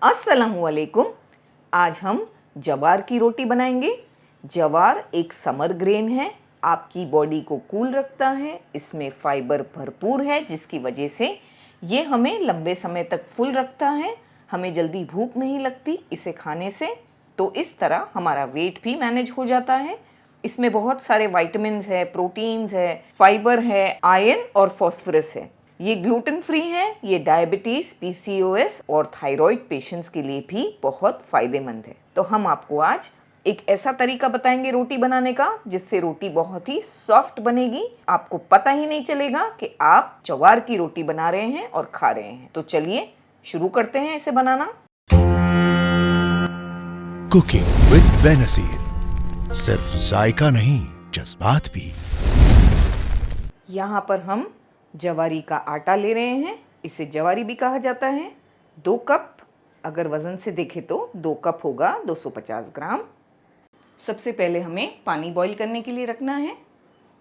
अस्सलामुअलैकुम। आज हम जवार की रोटी बनाएंगे। जवार एक समर ग्रेन है, आपकी बॉडी को कूल रखता है, इसमें फाइबर भरपूर है जिसकी वजह से ये हमें लंबे समय तक फुल रखता है। हमें जल्दी भूख नहीं लगती इसे खाने से, तो इस तरह हमारा वेट भी मैनेज हो जाता है। इसमें बहुत सारे विटामिन्स है, प्रोटीन्स है, फाइबर है, आयरन और फास्फोरस है। ये ग्लूटेन फ्री है। ये डायबिटीज़, पीसीओएस और थायराइड पेशेंट्स के लिए भी बहुत फ़ायदेमंद है। तो हम आपको आज एक ऐसा तरीका बताएंगे रोटी बनाने का जिससे रोटी बहुत ही सॉफ्ट बनेगी। आपको पता ही नहीं चलेगा कि आप जवार की रोटी बना रहे हैं और खा रहे हैं। तो चलिए शुरू करते हैं इसे बनाना। कुकिंग विद बेनज़ीर, सिर्फ जायका नहीं जज्बात भी। यहाँ पर हम जवारी का आटा ले रहे हैं, इसे जवारी भी कहा जाता है। 2 कप, अगर वज़न से देखें तो 2 कप होगा 250 ग्राम। सबसे पहले हमें पानी बॉईल करने के लिए रखना है।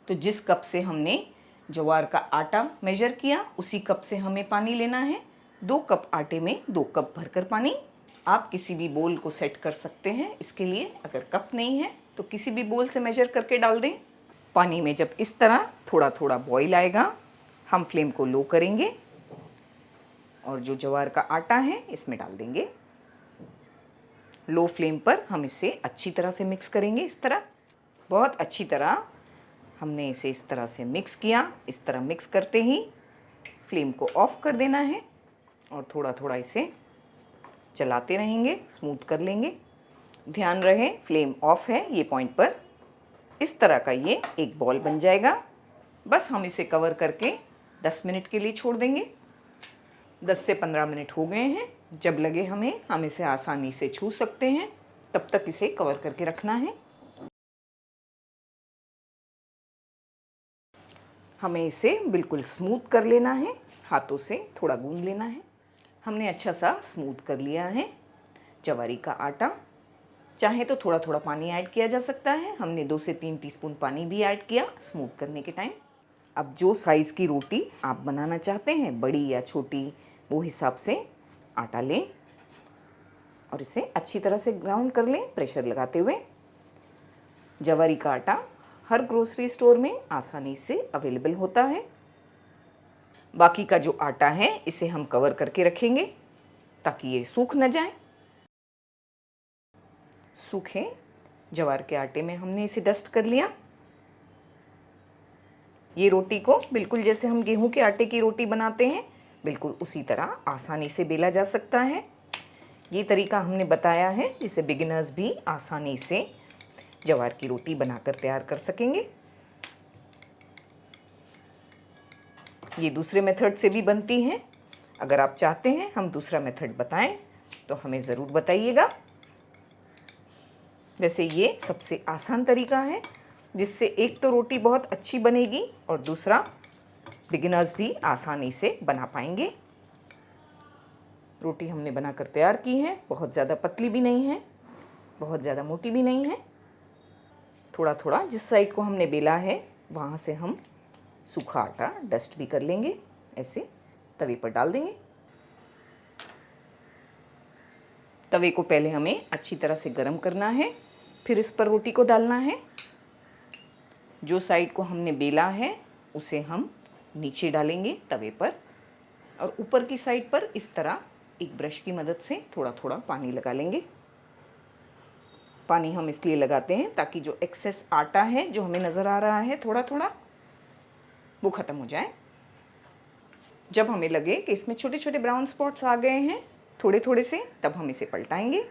तो जिस कप से हमने जवार का आटा मेजर किया उसी कप से हमें पानी लेना है। 2 कप आटे में 2 कप भरकर पानी। आप किसी भी बोल को सेट कर सकते हैं इसके लिए। अगर कप नहीं है तो किसी भी बोल से मेजर करके डाल दें। पानी में जब इस तरह थोड़ा थोड़ा बॉईल आएगा, हम फ्लेम को लो करेंगे और जो जवार का आटा है इसमें डाल देंगे। लो फ्लेम पर हम इसे अच्छी तरह से मिक्स करेंगे। इस तरह बहुत अच्छी तरह हमने इसे इस तरह से मिक्स किया। इस तरह मिक्स करते ही फ्लेम को ऑफ कर देना है और थोड़ा थोड़ा इसे चलाते रहेंगे, स्मूथ कर लेंगे। ध्यान रहे फ्लेम ऑफ है ये पॉइंट पर। इस तरह का ये एक बॉल बन जाएगा। बस हम इसे कवर करके 10 मिनट के लिए छोड़ देंगे। 10 से 15 मिनट हो गए हैं। जब लगे हमें, हम इसे आसानी से छू सकते हैं, तब तक इसे कवर करके रखना है। हमें इसे बिल्कुल स्मूथ कर लेना है, हाथों से थोड़ा गूंद लेना है। हमने अच्छा सा स्मूथ कर लिया है जवारी का आटा। चाहे तो थोड़ा थोड़ा पानी ऐड किया जा सकता है। हमने 2 से 3 टीस्पून पानी भी ऐड किया स्मूथ करने के टाइम। अब जो साइज़ की रोटी आप बनाना चाहते हैं, बड़ी या छोटी, वो हिसाब से आटा लें और इसे अच्छी तरह से ग्राउंड कर लें प्रेशर लगाते हुए। जवारी का आटा हर ग्रोसरी स्टोर में आसानी से अवेलेबल होता है। बाकी का जो आटा है इसे हम कवर करके रखेंगे ताकि ये सूख न जाए। सूखे जवार के आटे में हमने इसे डस्ट कर लिया। ये रोटी को बिल्कुल जैसे हम गेहूं के आटे की रोटी बनाते हैं, बिल्कुल उसी तरह आसानी से बेला जा सकता है। ये तरीका हमने बताया है जिससे बिगिनर्स भी आसानी से जवार की रोटी बनाकर तैयार कर सकेंगे। ये दूसरे मेथड से भी बनती है। अगर आप चाहते हैं हम दूसरा मेथड बताएं तो हमें ज़रूर बताइएगा। वैसे ये सबसे आसान तरीका है जिससे एक तो रोटी बहुत अच्छी बनेगी और दूसरा बिगिनर्स भी आसानी से बना पाएंगे। रोटी हमने बनाकर तैयार की है। बहुत ज़्यादा पतली भी नहीं है, बहुत ज़्यादा मोटी भी नहीं है। थोड़ा थोड़ा जिस साइड को हमने बेला है वहाँ से हम सूखा आटा डस्ट भी कर लेंगे। ऐसे तवे पर डाल देंगे। तवे को पहले हमें अच्छी तरह से गर्म करना है, फिर इस पर रोटी को डालना है। जो साइड को हमने बेला है उसे हम नीचे डालेंगे तवे पर और ऊपर की साइड पर इस तरह एक ब्रश की मदद से थोड़ा थोड़ा पानी लगा लेंगे। पानी हम इसलिए लगाते हैं ताकि जो एक्सेस आटा है जो हमें नज़र आ रहा है थोड़ा थोड़ा, वो ख़त्म हो जाए। जब हमें लगे कि इसमें छोटे छोटे ब्राउन स्पॉट्स आ गए हैं थोड़े थोड़े से, तब हम इसे पलटाएंगे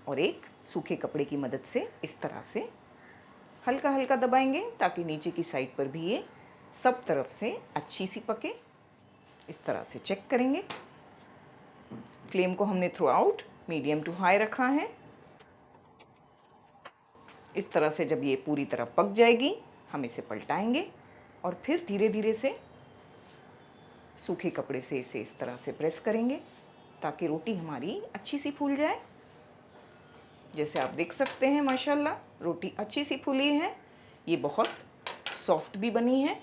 और एक सूखे कपड़े की मदद से इस तरह से हल्का हल्का दबाएंगे ताकि नीचे की साइड पर भी ये सब तरफ से अच्छी सी पके। इस तरह से चेक करेंगे। फ्लेम को हमने throughout medium to high रखा है। इस तरह से जब ये पूरी तरह पक जाएगी हम इसे पलटाएंगे और फिर धीरे धीरे से सूखे कपड़े से इसे इस तरह से प्रेस करेंगे ताकि रोटी हमारी अच्छी सी फूल जाए। जैसे आप देख सकते हैं माशाल्लाह रोटी अच्छी सी फूली है। ये बहुत सॉफ्ट भी बनी है।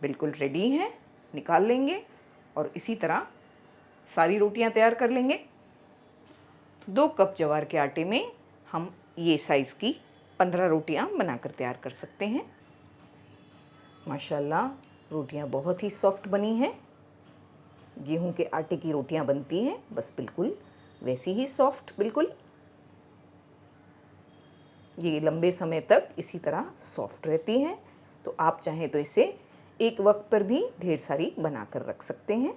बिल्कुल रेडी हैं, निकाल लेंगे और इसी तरह सारी रोटियां तैयार कर लेंगे। 2 कप ज्वार के आटे में हम ये साइज़ की 15 रोटियां बनाकर तैयार कर सकते हैं। माशाल्लाह रोटियां बहुत ही सॉफ्ट बनी हैं। गेहूं के आटे की रोटियां बनती हैं बस बिल्कुल वैसी ही सॉफ्ट, बिल्कुल ये लंबे समय तक इसी तरह सॉफ्ट रहती हैं। तो आप चाहें तो इसे एक वक्त पर भी ढेर सारी बनाकर रख सकते हैं।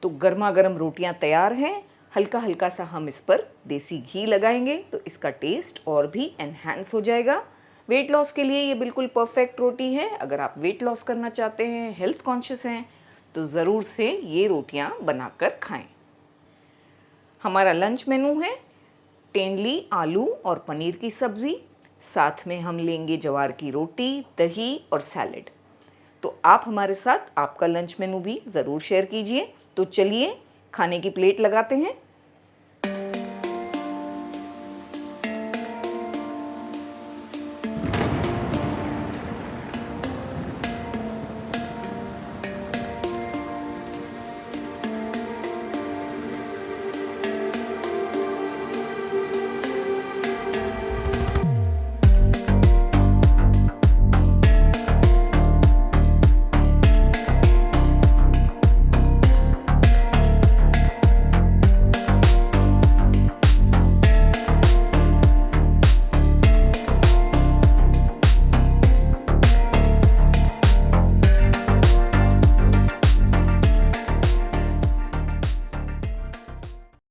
तो गर्मा गर्म रोटियां तैयार हैं। हल्का हल्का सा हम इस पर देसी घी लगाएंगे तो इसका टेस्ट और भी एनहांस हो जाएगा। वेट लॉस के लिए ये बिल्कुल परफेक्ट रोटी है। अगर आप वेट लॉस करना चाहते हैं, हेल्थ कॉन्शियस हैं, तो ज़रूर से ये रोटियां बनाकर खाएं। हमारा लंच मेनू है तेंदली, आलू और पनीर की सब्ज़ी, साथ में हम लेंगे ज्वार की रोटी, दही और सैलेड। तो आप हमारे साथ आपका लंच मेनू भी ज़रूर शेयर कीजिए। तो चलिए खाने की प्लेट लगाते हैं।